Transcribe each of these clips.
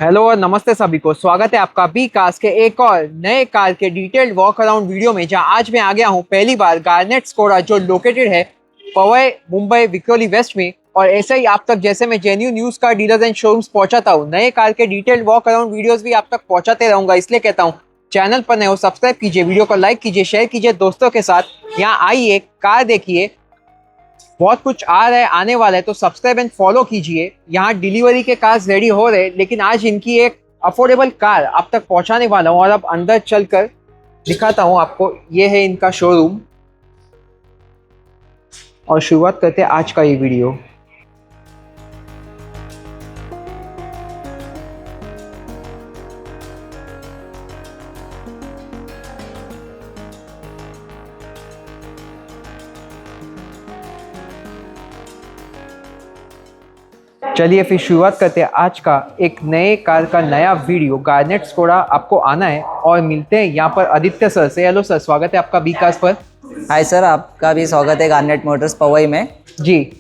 Hello और नमस्ते सभी को। स्वागत है आपका बी कार्स के एक और नए कार के डिटेल्ड वॉक अराउंड वीडियो में, जहां आज मैं आ गया हूं पहली बार गार्नेट स्कोडा, जो लोकेटेड है पवई मुंबई विक्रोली वेस्ट में। और ऐसे ही आप तक जैसे मैं genuine news car dealers and showrooms पहुंचाता हूं, नए कार के डिटेल्ड वॉक अराउंड वीडियोस भी आप तक पहुंचाते रहूंगा। इसलिए कहता हूं, चैनल पर नए हो सब्सक्राइब कीजिए, वीडियो को लाइक कीजिए, शेयर कीजिए दोस्तों के साथ। यहाँ आइए, कार देखिए, बहुत कुछ आ रहा है, आने वाला है, तो सब्सक्राइब एंड फॉलो कीजिए। यहाँ डिलीवरी के कार्स रेडी हो रहे हैं, लेकिन आज इनकी एक अफोर्डेबल कार आप तक पहुंचाने वाला हूँ और अब अंदर चलकर दिखाता हूँ आपको। ये है इनका शोरूम और शुरुआत करते हैं आज का ये वीडियो। चलिए फिर शुरुआत करते हैं आज का एक नए कार का नया वीडियो। गार्नेट स्कोडा आपको आना है और मिलते हैं यहाँ पर आदित्य सर से। हेलो सर, स्वागत है आपका बी कार्स पर। हाय सर, आपका भी स्वागत है गार्नेट मोटर्स पवई में। जी,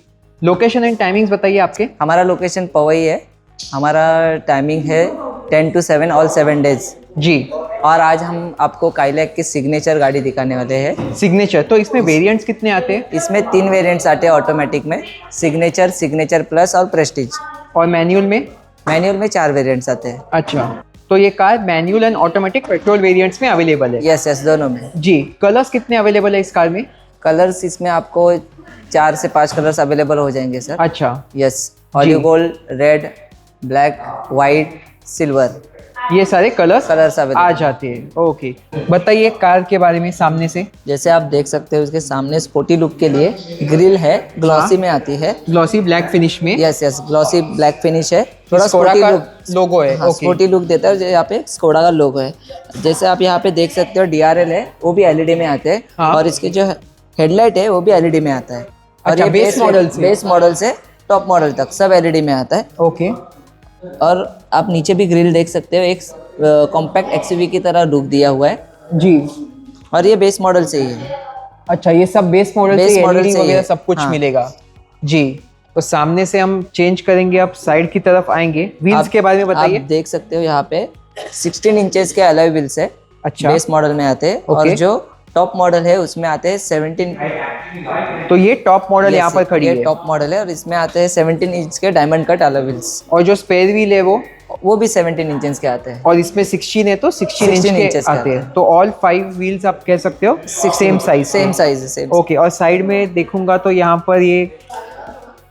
लोकेशन एंड टाइमिंग्स बताइए आपके। हमारा लोकेशन पवई है। हमारा टाइमिंग है 10 to 7 ऑल 7 डेज जी। और आज हम आपको काइलैक की सिग्नेचर गाड़ी दिखाने वाले हैं। सिग्नेचर, तो इसमें वेरिएंट्स कितने आते हैं? इसमें 3 वेरिएंट्स आते हैं ऑटोमेटिक में, सिग्नेचर, सिग्नेचर प्लस और प्रेस्टीज। और मैनुअल में? मैनुअल में 4 वेरिएंट्स आते हैं। अच्छा, तो ये car manual and automatic petrol variants में अवेलेबल है? यस यस, दोनों में। जी। कलर्स कितने अवेलेबल है इस कार में? कलर्स इसमें आपको 4 से 5 कलर्स अवेलेबल हो जाएंगे सर। अच्छा। Yes, olive gold, red, black, white, silver, ये सारे कलर्स अवेलेबल आ जाते हैं। ओके, बताइए कार के बारे में सामने से। जैसे आप देख सकते हो, उसके सामने स्पोर्टी लुक के लिए ग्रिल है, ग्लॉसी में आती है। ग्लॉसी ब्लैक फिनिश में? Yes yes, glossy black finish है। थोड़ा स्कोडा स्पोर्टी का लुक, लोगो है। ओके, स्पोर्टी लुक देता है। यहाँ पे स्कोडा का लोगो है। जैसे आप यहाँ पे देख सकते हो, DRL है, वो भी LED में आते हैं। हाँ। और इसके जो हेडलाइट है वो भी LED में आता है। और अच्छा, ये बेस मॉडल से टॉप मॉडल तक सब LED में आता है। ओके। और आप नीचे भी ग्रिल देख सकते हो, एक कॉम्पैक्ट XUV की तरह लुक दिया हुआ है जी। और ये बेस मॉडल से ही है। अच्छा, ये सब बेस मॉडल बेस से मॉडल LED से ही वगैरह है। सब कुछ हाँ। मिलेगा जी। तो सामने से हम चेंज करेंगे, अब साइड की तरफ आएंगे। व्हील्स के बारे में बताइए। आप देख सकते हो यहाँ पे 16 इंचेस के अलॉय व्हील्स है। अच्छा। बेस मॉडल में आते हैं। और ओके। जो टॉप मॉडल है उसमें आते हैं 17। तो ये टॉप मॉडल यहाँ पर खड़ी ये है। टॉप मॉडल है और इसमें आते हैं 17 इंच के डायमंड कट अलॉय व्हील्स। और जो स्पेयर व्हील है वो भी 17 इंचेस के आते हैं। और इसमें 16 है तो 16 इंच 16 के इंचेस के आते हैं। तो ऑल 5 व्हील्स आप कह सकते हो सेम साइज। सेम साइज है, सेम। ओके। और साइड में देखूंगा तो यहाँ पर ये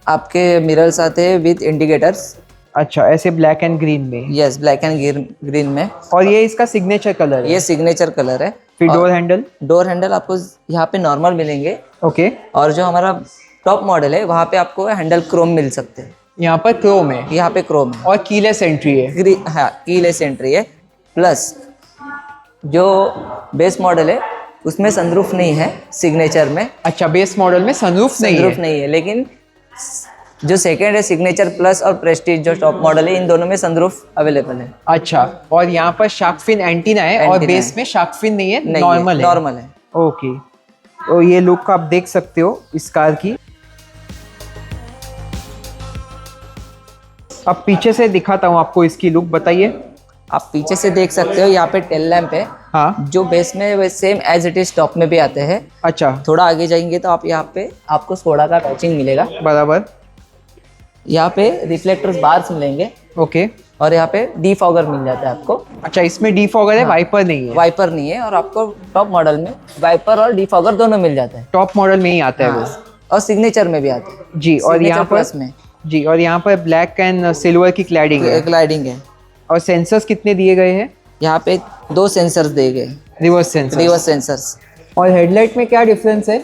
आपके मिरर्स आते हैं विद इंडिकेटर्स। अच्छा, ऐसे ब्लैक एंड ग्रीन में? यस, ब्लैक एंड ग्रीन में। और ये इसका सिग्नेचर कलर है? ये सिग्नेचर कलर है। फिर डोर हैंडल? डोर हैंडल आपको यहाँ पे नॉर्मल मिलेंगे। ओके। और जो हमारा टॉप मॉडल है वहाँ पे आपको हैंडल क्रोम मिल सकते हैं। यहाँ पर क्रोम है? यहाँ पे क्रोम है। और कीलेस एंट्री है? हाँ, कीलेस एंट्री है। प्लस जो बेस मॉडल है उसमें सनरूफ नहीं है सिग्नेचर में। अच्छा, बेस मॉडल में सनरूफ नहीं है? लेकिन जो सेकंड है सिग्नेचर प्लस और प्रेस्टीज जो टॉप मॉडल है, इन दोनों में सनरूफ अवेलेबल है। अच्छा। और यहाँ पर शार्क फिन एंटीना है और बेस में शार्क फिन नहीं है, नॉर्मल है। ओके। तो ये लुक आप देख सकते हो इस कार की। अब पीछे से दिखाता हूँ आपको इसकी लुक, बताइए। आप पीछे से देख सकते हो, यहाँ पे टेल लैंप है। हाँ। जो बेस में वे same as it is top में भी आते हैं। अच्छा। थोड़ा आगे जाएंगे तो आप यहाँ पे आपको स्कोडा का पैचिंग मिलेगा। बराबर। यहाँ पे रिफ्लेक्टर्स बार्स मिलेंगे। ओके। और यहाँ पे डीफॉगर मिल जाता है आपको। अच्छा, इसमें डीफॉगर है? हाँ। वाइपर नहीं है? वाइपर नहीं है। और आपको टॉप मॉडल में वाइपर और डीफॉगर दोनों मिल जाता है। टॉप मॉडल में ही आता है वो? और सिग्नेचर में भी आता है जी। और यहाँ पर प्लस में जी, और यहाँ पर ब्लैक एंड सिल्वर की क्लैडिंग है। ग्लाइडिंग है। और सेंसर्स कितने दिए गए हैं? यहाँ पे 2 सेंसर्स दिए गए, रिवर्स सेंसर्स। और हेडलाइट में क्या डिफरेंस है?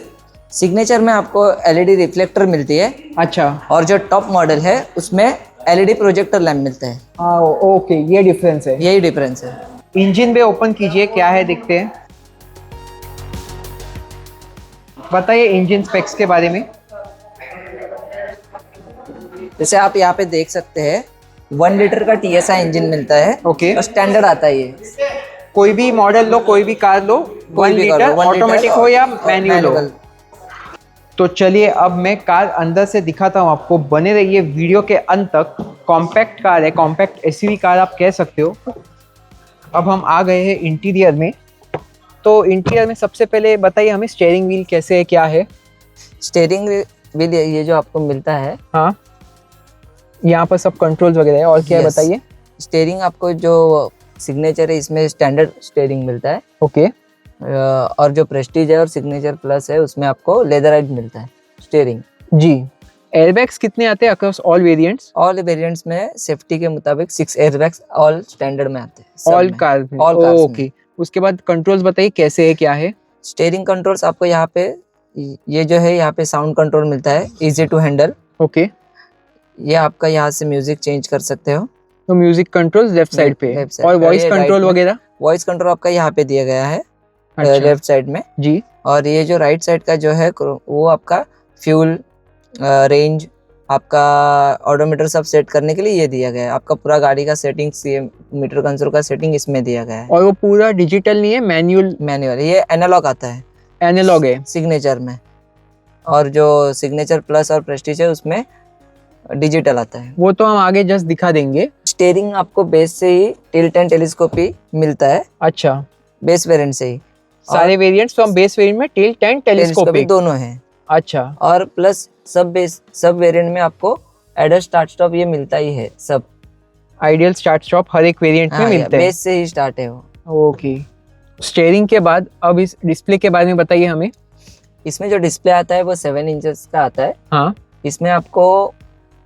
सिग्नेचर में आपको LED रिफ्लेक्टर मिलती है। अच्छा। और जो टॉप मॉडल है उसमें LED प्रोजेक्टर लैंप मिलता है। हाँ, ओके, ये डिफरेंस है। यही डिफरेंस है। इंजन पे ओपन कीजिए, क्या है देखते हैं। बताइए इंजन स्पेक्स के बारे में। जैसे आप यहाँ पे देख सकते हैं, 1 लीटर का TSI इंजन मिलता है। ओके। और स्टैंडर्ड आता है ये। कोई भी मॉडल लो, कोई भी कार लो, 1 लीटर, ऑटोमेटिक हो या मैनुअल हो। तो चलिए अब मैं कार अंदर से दिखाता हूँ आपको, बने रहिए वीडियो के अंत तक। कॉम्पैक्ट कार है, कॉम्पैक्ट एसयूवी कार आप कह सकते हो। अब हम आ गए हैं इंटीरियर में। तो इंटीरियर में सबसे पहले बताइए हमें स्टीयरिंग व्हील कैसे है, क्या है। स्टीयरिंग व्हील ये जो आपको मिलता है, हाँ, यहाँ पर सब कंट्रोल्स वगैरह है। और क्या है Yes. बताइए। स्टीयरिंग आपको जो सिग्नेचर है इसमें स्टैंडर्ड स्टीयरिंग मिलता है। ओके। और जो प्रेस्टीज है और सिग्नेचर प्लस है उसमें आपको लेदराइट मिलता है स्टीयरिंग। जी। एयरबैग्स कितने आते हैं across all variants. All variants में सेफ्टी के मुताबिक 6 एयरबैग्स ऑल स्टैंडर्ड में आते हैं, सब ऑल में। कार में। All cars में। ओके। उसके बाद कंट्रोल्स बताइए कैसे है, क्या है। स्टीयरिंग कंट्रोल्स आपको यहाँ पे, ये जो है यहाँ पे साउंड कंट्रोल मिलता है, इजी टू हैंडल। ओके। ये आपका यहाँ से म्यूजिक चेंज कर सकते हो। तो म्यूजिक कंट्रोल्स लेफ्ट साइड पे है। लेफ्ट साइड और पे, वॉइस ये right कंट्रोल में। वगैरह। वॉइस कंट्रोल आपका यहाँ पे दिया गया है, अच्छा। लेफ्ट साइड में। जी। और ये जो राइट साइड का जो है वो आपका फ्यूल, रेंज, आपका ऑडोमीटर सब सेट करने के लिए ये दिया गया है। आपका पूरा गाड़ी का सेटिंग, मीटर कंसोल का सेटिंग इसमें दिया गया है। और वो पूरा डिजिटल नहीं है, मैनुअल मैनुअल, ये एनालॉग आता है एनालॉग है। सिग्नेचर में। और जो सिग्नेचर प्लस और प्रेस्टीज है उसमें डिजिटल आता है। वो तो हम आगे जस्ट दिखा देंगे। स्टीयरिंग आपको बेस से ही टिल्ट एंड टेलीस्कोपी मिलता है, अच्छा। बेस वेरिएंट से ही। सारे वेरिएंट्स तो हम बेस वेरिएंट में टिल्ट एंड टेलीस्कोपिक दोनों हैं। अच्छा। और प्लस सब वेरिएंट में आपको एडर स्टार्ट स्टॉप ये मिलता ही है सब। आइडियल स्टार्ट स्टॉप हर एक वेरिएंट में मिलते हैं। बेस से ही स्टार्ट है वो। ओके। स्टीयरिंग के बाद अब इस डिस्प्ले के बारे में बताइए हमें। इसमें जो डिस्प्ले आता है वो 7 इंचेस का आता है। हाँ। इसमें आपको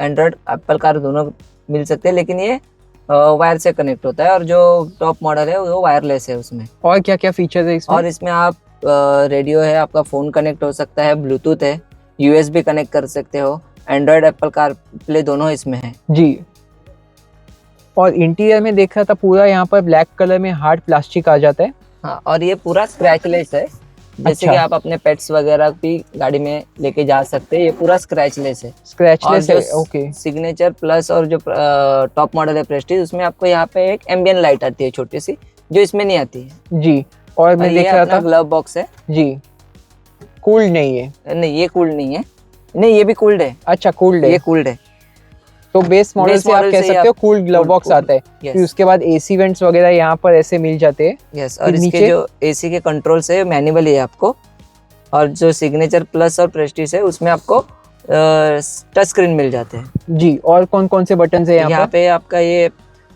एंड्रॉयड एप्पल कार दोनों मिल सकते हैं, लेकिन ये वायर से कनेक्ट होता है। और जो टॉप मॉडल है वो वायरलेस है उसमें। और क्या क्या फीचर है इसमें। और इसमें आप रेडियो है, आपका फ़ोन कनेक्ट हो सकता है, ब्लूटूथ है, USB कनेक्ट कर सकते हो, एंड्रॉयड एप्पल कार प्ले दोनों इसमें है। जी। और इंटीरियर में देख रहा था पूरा यहाँ पर ब्लैक कलर में हार्ड प्लास्टिक आ जाता है। हाँ, और ये पूरा स्क्रैचलेस है। जैसे अच्छा। कि आप अपने पेट्स वगैरह भी गाड़ी में लेके जा सकते हैं। ये पूरा स्क्रैचलेस है। स्क्रैचलेस और है। जो ओके। सिग्नेचर प्लस और जो टॉप मॉडल है प्रेस्टीज, उसमें आपको यहाँ पे एक एम्बियन लाइट आती है छोटी सी, जो इसमें नहीं आती है। जी। और मैं देख रहा था ग्लव बॉक्स है। जी। कूल्ड नहीं है। नहीं, ये कूल्ड नहीं है। नहीं, ये भी कूल्ड है। अच्छा, कूल्ड है। ये कूल्ड है। तो बेस मॉडल बेस से आप मॉडल कह से सकते हो कूल्ड ग्लव बॉक्स आता है। Yes. फिर उसके बाद एसी वेंट्स वगैरह यहाँ पर ऐसे मिल जाते हैं। यस। और फिर इसके नीचे? जो एसी के कंट्रोल्स है मैनुअल है आपको। और जो सिग्नेचर प्लस और प्रेस्टीज है उसमें आपको टच स्क्रीन मिल जाते हैं। जी। और कौन कौन से बटन है यहाँ यहाँ पर। पे आपका ये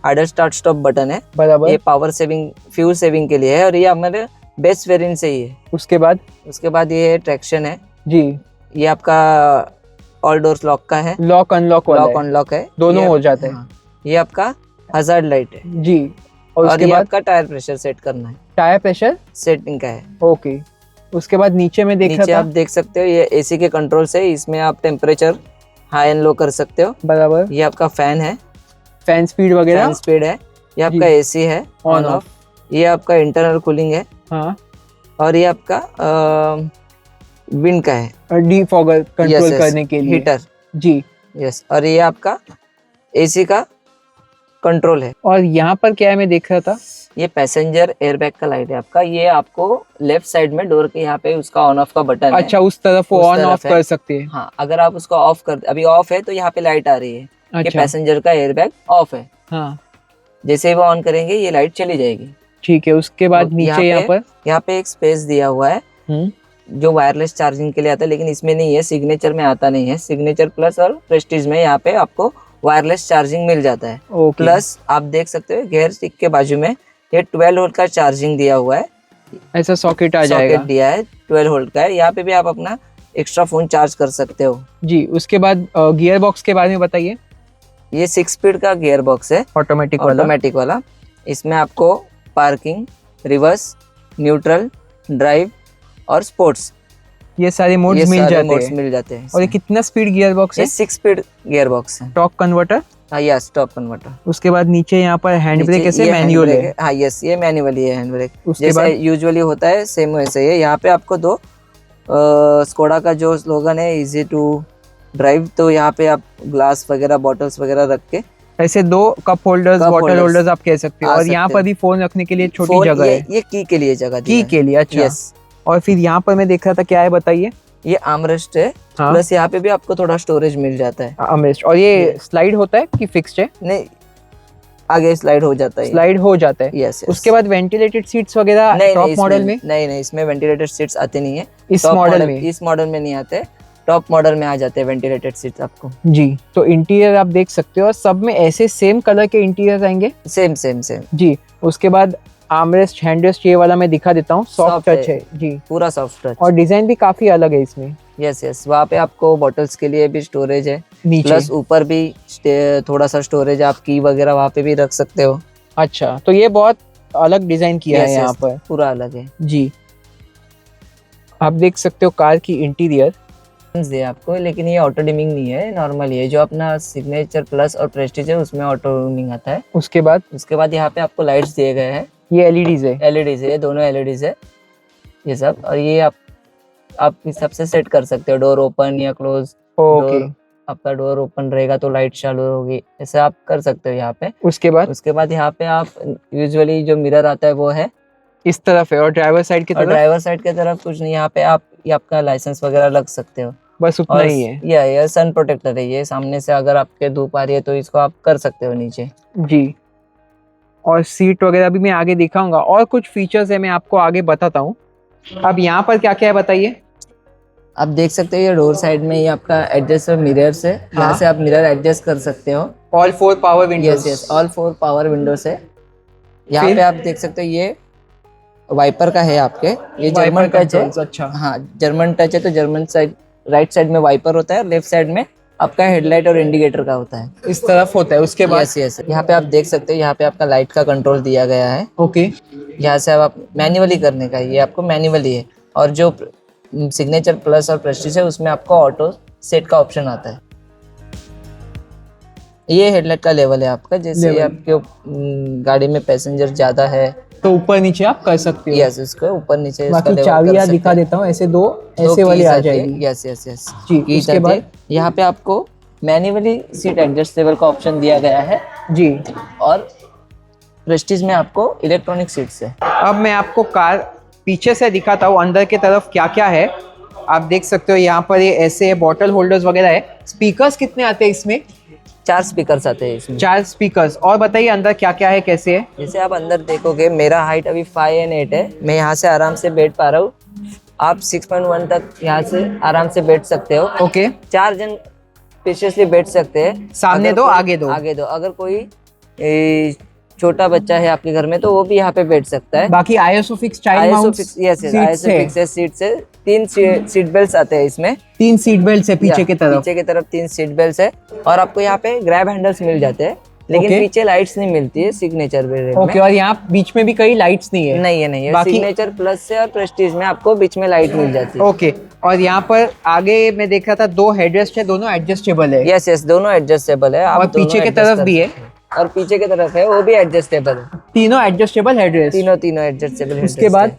आइडल स्टार्ट स्टॉप बटन है। बराबर। ये पावर सेविंग, फ्यूल सेविंग के लिए है। और ये हमारे बेस्ट वेरिएंट से ही है। उसके बाद ये ट्रैक्शन है। जी। ये आपका ऑल डोर्स लॉक का है, लॉक अनलॉक वाला लॉक है। अनलॉक है, दोनों ये हो जाते हैं। हाँ, ये आपका हजार्ड लाइट है। जी। और और उसके ये बाद आपका टायर प्रेशर सेट करना है, टायर प्रेशर सेटिंग का है। ओके। उसके बाद नीचे में देख नीचे रहा आप था। देख सकते हो ये एसी के कंट्रोल से, इसमें आप टेम्परेचर हाई एंड लो कर सकते हो। बराबर। ये आपका फैन है, फैन स्पीड वगैरह। फैन स्पीड है। ये आपका जी। एसी है ऑन ऑन ऑफ। ये आपका इंटरनल कूलिंग है। हाँ। और ये आपका विंड का है, डीफॉगर कंट्रोल yes, करने के लिए। हीटर। जी। यस। और ये आपका एसी का कंट्रोल है। और यहाँ पर क्या है मैं देख रहा था। ये पैसेंजर एयरबैग का लाइट है आपका। ये आपको लेफ्ट साइड में डोर के यहाँ पे उसका ऑन ऑफ का बटन है। अच्छा, उस तरफ उस ऑन तरफ ऑफ है। कर सकते हैं। हाँ, अगर आप उसको ऑफ कर, अभी ऑफ है तो यहाँ पे लाइट आ रही है कि अच्छा। पैसेंजर का एयरबैग ऑफ है। हाँ। जैसे ही वो ऑन करेंगे ये लाइट चली जाएगी। ठीक है। उसके बाद तो नीचे यहाँ पे एक स्पेस दिया हुआ है हम्म जो वायरलेस चार्जिंग के लिए आता है, लेकिन इसमें नहीं है, सिग्नेचर में आता नहीं है। सिग्नेचर प्लस और प्रेस्टीज में यहाँ पे आपको वायरलेस चार्जिंग मिल जाता है। ओके। प्लस आप देख सकते हो गियर स्टिक के बाजू में ये 12 वोल्ट का चार्जिंग दिया हुआ है। ऐसा सॉकेट आ जाएगा। सॉकेट दिया है, 12 वोल्ट का है। यहाँ पे भी आप अपना एक्स्ट्रा फोन चार्ज कर सकते हो। जी। उसके बाद गियर बॉक्स के बारे में बताइए। ये 6 स्पीड का गियर बॉक्स है, ऑटोमेटिक वाला। इसमें आपको पार्किंग, रिवर्स, न्यूट्रल, ड्राइव और स्पोर्ट्स, ये सारे मोड्स मिल जाते हैं। और ये कितना स्पीड गियर बॉक्स है। 6 स्पीड गियर बॉक्स है। Torque converter. हाँ, यस, टॉप कन्वर्टर। उसके बाद नीचे यहाँ पर हैंड ब्रेक ऐसे मैनुअल है। हाँ, यस, ये मैनुअल है हैंड ब्रेक। उसके जैसे बाद यूजुअली होता है सेम वैसे ही है। यहाँ पे आपको दो स्कोडा का जो स्लोगन है इजी टू ड्राइव, तो यहाँ पे आप ग्लास वगैरह, बॉटल्स वगैरह रख के ऐसे 2 कप होल्डर्स, बॉटल होल्डर्स आप कह सकते हो। और यहाँ पर भी फोन रखने के लिए छोटी जगह है। ये की के लिए जगह की के लिए। अच्छा। यस। और फिर यहाँ पर मैं देख रहा था क्या है बताइए। ये आर्मरेस्ट है, हाँ। प्लस यहाँ पे भी आपको थोड़ा स्टोरेज मिल जाता है। आर्मरेस्ट। और ये स्लाइड होता है कि फिक्स्ड है? नहीं, आगे स्लाइड हो जाता है। स्लाइड हो जाता है। यस। उसके बाद वेंटिलेटेड सीट्स वगैरह टॉप मॉडल में? नहीं, इसमें वेंटिलेटेड सीट्स आते नहीं है इस मॉडल में? इस मॉडल में नहीं आते, टॉप मॉडल में आ जाते हैं वेंटिलेटेड सीट्स आपको। जी। तो इंटीरियर आप देख सकते हो, सब में ऐसे सेम कलर के इंटीरियर आएंगे? सेम जी। उसके बाद आर्मरेस्ट, हैंडरेस्ट, ये वाला मैं दिखा देता हूँ, सॉफ्ट टच है जी, पूरा सॉफ्ट टच। और डिजाइन भी काफी अलग है इसमें। यस, वहाँ पे आपको बॉटल्स के लिए भी स्टोरेज है, नीचे प्लस ऊपर भी थोड़ा सा स्टोरेज, आप की वगैरह वहाँ पे भी रख सकते हो। अच्छा, तो ये बहुत अलग डिजाइन किया है यहाँ पर। पूरा अलग है जी। आप देख सकते हो कार की इंटीरियर दे आपको, लेकिन ये ऑटो डिमिंग नहीं है, नॉर्मल ही है। जो अपना सिग्नेचर प्लस और प्रेस्टीज है उसमें ऑटो डिमिंग आता है। उसके बाद यहाँ पे आपको लाइट्स दिए गए हैं, ये एलईडीज है? एलईडीज है, दोनों एलईडीज है ये सब। और ये आप इस सबसे सेट कर सकते हो, डोर ओपन या क्लोज। ओके। आपका डोर ओपन रहेगा तो लाइट चालू होगी, ऐसे आप कर सकते हो यहाँ पे। उसके बाद यहाँ पे आप यूजुअली जो मिरर आता है वो है इस तरफ है, और ड्राइवर साइड की तरफ? ड्राइवर साइड की तरफ कुछ नहीं, यहाँ पे आप ये आपका लाइसेंस वगैरह लग सकते हो, बस उतना ही है। ये सन प्रोटेक्टर है, ये सामने से अगर आपके धूप आ रही है तो इसको आप कर सकते हो नीचे। जी। और सीट वगैरह भी मैं आगे दिखाऊंगा, और कुछ फीचर्स है मैं आपको आगे बताता हूँ। अब यहाँ पर क्या क्या है बताइए। आप देख सकते हो ये डोर साइड में ये आपका एडजस्ट मिरर्स है, यहाँ से आप मिरर एडजस्ट कर सकते हो। All 4 power Windows? Yes, all 4 power Windows है। यहाँ पे आप देख सकते हो ये वाइपर का है आपके, ये जर्मन टच है। अच्छा। हाँ, जर्मन टच है, तो जर्मन साइड राइट साइड में वाइपर होता है, लेफ्ट साइड में आपका हेडलाइट और इंडिकेटर का होता है, इस तरफ होता है। उसके बाद यस, यहाँ पे आप देख सकते हो, यहाँ पे आपका लाइट का कंट्रोल दिया गया है। ओके। यहाँ से अब आप मैन्युअली करने का, ये आपको मैन्युअली है। और जो सिग्नेचर प्लस और प्रेस्टीज है उसमें आपको ऑटो सेट का ऑप्शन आता है। ये हेडलाइट का लेवल है आपका, जैसे आपके गाड़ी में पैसेंजर ज्यादा है तो ऊपर नीचे आप कर सकते हो। यस, इसको ऊपर नीचे। बाकी चाबियां दिखा देता हूँ, ऐसे दो ऐसे वाली आ जाएगी। यस जी। उसके बाद यहाँ पे आपको मैन्युअली सीट एडजस्टेबल का ऑप्शन दिया गया है जी, और प्रेस्टीज में आपको इलेक्ट्रॉनिक सीट्स है। अब मैं आपको कार पीछे से दिखाता हूँ अंदर की तरफ क्या क्या है। आप देख सकते हो यहाँ पर ये ऐसे बॉटल होल्डर्स वगैरह है। स्पीकर्स कितने आते हैं इसमें? 4 स्पीकर्स आते हैं इसमें। 4 स्पीकर्स। और बताइए अंदर क्या क्या है, कैसे है? जैसे आप अंदर देखोगे, मेरा हाइट अभी 5 और 8 है, मैं यहाँ से आराम से बैठ पा रहा हूँ। आप 6.1 तक यहाँ से आराम से बैठ सकते हो। ओके। 4 जन स्पेशियसली बैठ सकते हैं। सामने दो, आगे दो? आगे दो। अगर कोई छोटा बच्चा है आपके घर में तो वो भी यहाँ पे बैठ सकता है। बाकी आईएसओफिक्स चाइल्ड माउंट सीट से 3 सीट बेल्ट आते हैं इसमें। 3 सीट बेल्ट है पीछे की तरफ? 3 सीट बेल्ट है। और आपको यहाँ पे ग्रैब हैंडल्स मिल जाते हैं, लेकिन पीछे लाइट्स नहीं मिलती है सिग्नेचर वेरिएंट में। ओके। और यहाँ बीच में भी कई लाइट्स नहीं है? नहीं है। सिग्नेचर प्लस से और प्रेस्टीज में आपको बीच में लाइट मिल जाती है। ओके। और यहाँ पर आगे मैं देख रहा था 2 हेडरेस्ट है, दोनों एडजस्टेबल है? यस, दोनों एडजस्टेबल है। और पीछे की तरफ भी है? और पीछे की तरफ है, वो भी एडजस्टेबल है। तीनों एडजस्टेबल हेडरेस्ट? तीनों एडजस्टेबल। उसके बाद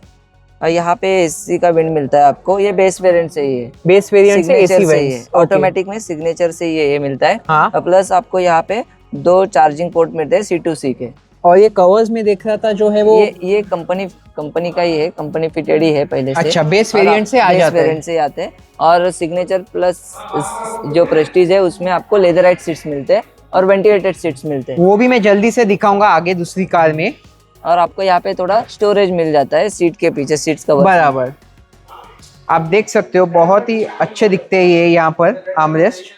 और यहाँ पे एसी का विंड मिलता है आपको, ये बेस वेरिएंट से ही है। बेस वेरिएंट से एसी वेरिएंट, ऑटोमेटिक में सिग्नेचर से ये मिलता है। हाँ। और प्लस आपको यहाँ पे 2 चार्जिंग पोर्ट मिलते हैं C2C के। और ये कवर्स में देख रहा था जो है वो ये कंपनी का ही है, कंपनी फिटेड ही है पहले से। अच्छा, बेस वेरिएंट से आ जाता है? बेस वेरिएंट से आते हैं। और सिग्नेचर प्लस जो प्रेस्टीज है उसमें आपको लेदराइट सीट्स मिलते हैं और वेंटिलेटेड सीट्स मिलते हैं। वो भी मैं जल्दी से दिखाऊंगा आगे दूसरी कार में। और आपको यहाँ पे थोड़ा स्टोरेज मिल जाता है सीट के पीछे, सीट्स का बराबर। आप देख सकते हो बहुत ही अच्छे दिखते हैं ये यहाँ पर आर्मरेस्ट।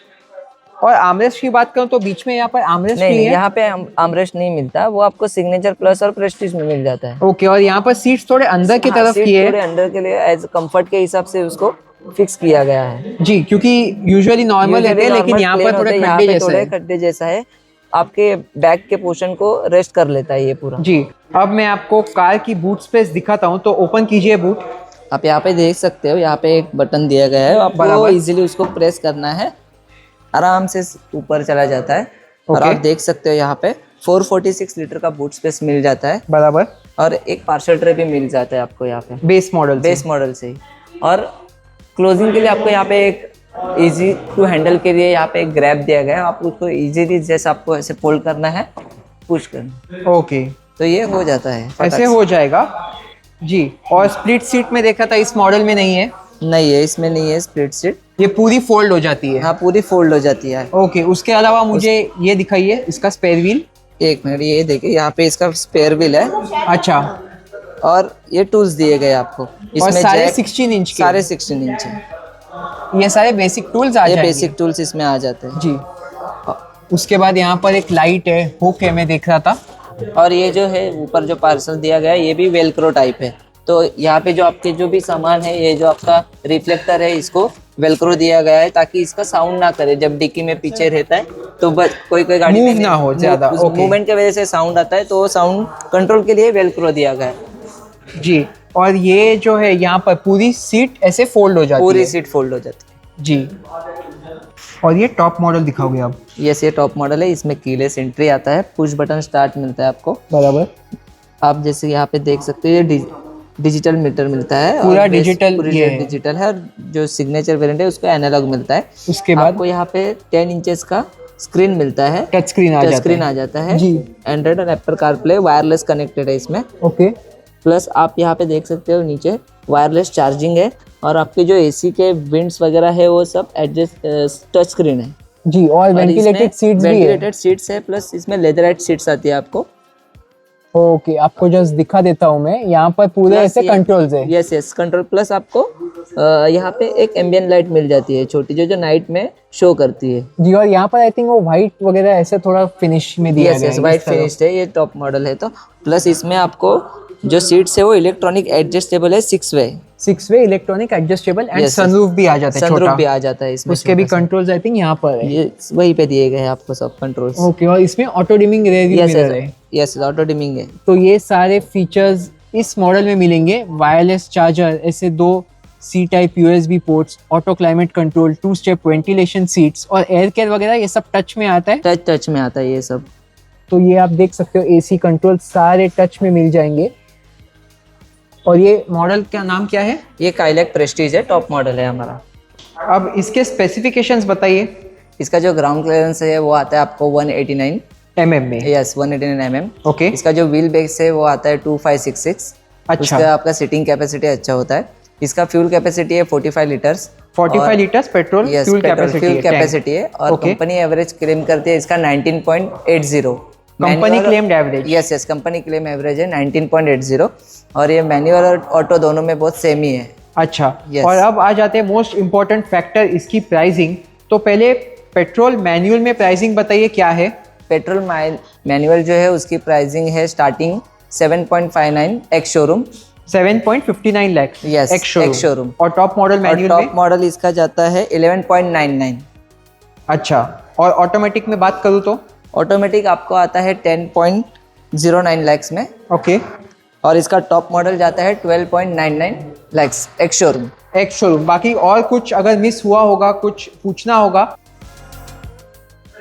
और आर्मरेस्ट की बात करूँ तो बीच में यहाँ पर आर्मरेस्ट नहीं है? यहाँ पे आर्मरेस्ट नहीं मिलता, वो आपको सिग्नेचर प्लस और प्रेस्टीज में मिल जाता है। ओके। और यहाँ पर सीट्स थोड़े अंदर की तरफ की है? थोड़े अंदर के लिए एज कंफर्ट के हिसाब से उसको फिक्स किया गया है जी, क्योंकि यूजुअली नॉर्मल रहते हैं, लेकिन यहाँ पर थोड़े खड्डे जैसा है। आपके बैक के पोर्शन को रेस्ट कर लेता है ये पूरा। जी। अब मैं आपको कार की बूट स्पेस दिखाता हूँ, तो ओपन कीजिए बूट। आप यहाँ पे देख सकते हो, यहाँ पे एक बटन दिया गया है, आपको इजीली उसको प्रेस करना है, आराम से ऊपर चला जाता है। और आप देख सकते हो यहाँ पे 446 लीटर का बूट स्पेस मिल जाता है। बराबर। और एक पार्सल ट्रे भी मिल जाता है आपको यहाँ पे बेस मॉडल से ही। और क्लोजिंग के लिए आपको यहाँ पे एक इजी टू हैंडल के लिए यहाँ पे एक ग्रैब दिया गया है, आप उसको इजीली जैसे आपको ऐसे फोल्ड करना है, पुश करना। ओके। तो ये हो जाता है, ऐसे हो जाएगा जी। और स्प्लिट सीट में देखा था, इस मॉडल में नहीं है? नहीं है, इसमें नहीं है स्प्लिट सीट। ये पूरी फोल्ड हो जाती है। हाँ, पूरी फोल्ड हो जाती है। ओके, उसके अलावा मुझे ये दिखाइए इसका स्पेयर व्हील। एक मिनट, ये देखिए यहाँ पे इसका स्पेयर व्हील है अच्छा, और ये टूल्स दिए गए आपको। और इसमें सारे जैक 16 इंच के। सारे 16 इंच है। ये सारे बेसिक टूल्स आ ये जाएंगे। बेसिक टूल्स इसमें आ जाते हैं जी। उसके बाद यहाँ पर एक लाइट है, हुक है, मैं देख रहा था। और ये जो है ऊपर जो पार्सल दिया गया है ये भी वेलक्रो टाइप है। तो यहाँ पे जो आपके जो भी सामान है, ये जो आपका रिफ्लेक्टर है इसको वेलक्रो दिया गया है ताकि इसका साउंड ना करे जब डिक्की में पीछे रहता है। तो बस कोई गाड़ी Move ना हो ज्यादा। ओके। मूवमेंट की वजह से साउंड आता है, तो वो साउंड कंट्रोल के लिए वेलक्रो दिया गया है। जी। और ये जो है यहाँ पर पूरी सीट ऐसे फोल्ड हो जाती पूरी है। सीट फोल्ड हो जाती है। जी। और ये टॉप मॉडल दिखाओगे आप? यस, ये टॉप मॉडल है। इसमें कीलेस एंट्री आता है, पुश बटन स्टार्ट मिलता है आपको। बराबर। आप जैसे यहाँ पे देख सकते हो, ये डिजिटल मीटर मिलता है। पूरा और डिजिटल पूरी ये है। डिजिटल है। और जो सिग्नेचर वेरिएंट है उसको एनालॉग मिलता है। उसके बाद आपको यहाँ पे 10 इंचेस का स्क्रीन मिलता है। टच स्क्रीन आ जाता है जी। एंड्रॉइड और एप्पल कारप्ले वायरलेस कनेक्टेड है इसमें। ओके। प्लस आप यहाँ पे देख सकते हो नीचे वायरलेस चार्जिंग है। और आपके जो एसी के विंड्स वगैरह है वो सब एडजस्ट टच स्क्रीन है। जी। और वेंटिलेटेड सीट्स भी है। वेंटिलेटेड सीट्स है, प्लस इसमें लेदरराइट सीट्स आती है आपको। ओके, आपको जस्ट दिखा देता हूँ मैं, यहाँ पर पूरे ऐसे कंट्रोल्स है। Yes yes, control. प्लस आपको यहाँ पे एक एम्बियन लाइट मिल जाती है छोटी, जो नाइट में शो करती है। जी। और यहाँ पर आई थिंक वो व्हाइट वगैरह ऐसे थोड़ा फिनिश में दिया यस गया यस, है। वाइट फिनिश्ड है। ये टॉप मॉडल है। तो प्लस इसमें आपको जो सीट्स है वो इलेक्ट्रॉनिक एडजस्टेबल है, 6 way. 6 way electronic adjustable and Yes, yes. Sunroof भी आ जाता है, सनरूफ छोटा। भी आ जाता है इसमें। उसके भी छोटा सा। कंट्रोल्स आई थिंक यहाँ पर है। ये वहीं पे दिए गए हैं आपको सब कंट्रोल्स। ओके। और इसमें auto dimming rear view yes mirror है। यस, ऑटो डिमिंग है। तो ये सारे फीचर्स इस मॉडल में मिलेंगे। वायरलेस चार्जर, ऐसे 2 C type USB ports, auto climate control, 2 step ventilation seats और एयर केयर वगैरह, ये सब टच में आता है। टच में आता है ये सब। तो ये आप देख सकते हो, एसी कंट्रोल सारे टच में मिल जाएंगे। और ये मॉडल का नाम क्या है? ये काइलैक प्रेस्टीज है, टॉप मॉडल है हमारा। अब इसके स्पेसिफिकेशंस बताइए। इसका जो ग्राउंड क्लियरेंस है वो आता है आपको 189 mm में। Yes, 189 mm। ओके। इसका जो व्हील बेस है वो आता है 2566। अच्छा। उसका आपका सीटिंग कैपेसिटी अच्छा होता है। इसका फ्यूल कैपेसिटी है 45 litres. 45 litres petrol yes, fuel fuel capacity है। और Okay. कंपनी एवरेज क्लेम करती है इसका 19.80। Company claimed average. Yes yes, company claim average है 19.80। और ये मैनुअल और ऑटो दोनों में बहुत सेम ही है। अच्छा। Yes. और अब आ जाते हैं मोस्ट इम्पोर्टेंट फैक्टर, इसकी प्राइसिंग। तो पहले पेट्रोल मैनुअल में प्राइसिंग बताइए क्या है? पेट्रोल मैनुअल जो है उसकी प्राइसिंग है starting 7.59 ex showroom. 7.59 lakh Yes, ex showroom. ex-showroom। और टॉप मॉडल और मैनुअल टॉप में? मॉडल इसका जाता है 11.99। अच्छा। और ऑटोमेटिक में बात करूँ तो? ऑटोमेटिक आपको आता है 10.09 लैक्स में। ओके। और इसका टॉप मॉडल जाता है 12.99 lakhs ex showroom. Ex showroom. बाकी और कुछ अगर मिस हुआ होगा, कुछ पूछना होगा,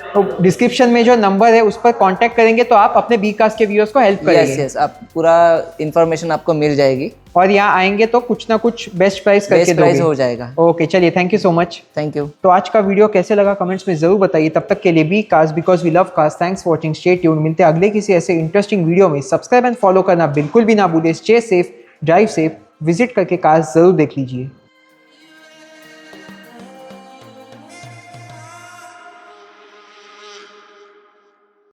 तो डिस्क्रिप्शन में जो नंबर है उस पर कांटेक्ट करेंगे तो आप अपने बीकास्ट के व्यूअर्स को हेल्प यस करेंगे। यस, आप पूरा इन्फॉर्मेशन आपको मिल जाएगी। और यहाँ आएंगे तो कुछ ना कुछ बेस्ट प्राइस करके बेस्ट प्राइस दोगे। हो जाएगा। ओके, चलिए, thank you so much. Thank you. तो आज का वीडियो कैसे लगा कमेंट्स में जरूर बताइए। तब तक के लिए be cast, because we love cast. Thanks for watching, stay tuned. मिलते हैं अगले किसी ऐसे इंटरेस्टिंग वीडियो में। सब्सक्राइब एंड फॉलो करना बिल्कुल भी ना भूलिए। Stay safe, drive safe, visit करके कास्ट जरूर देख लीजिए।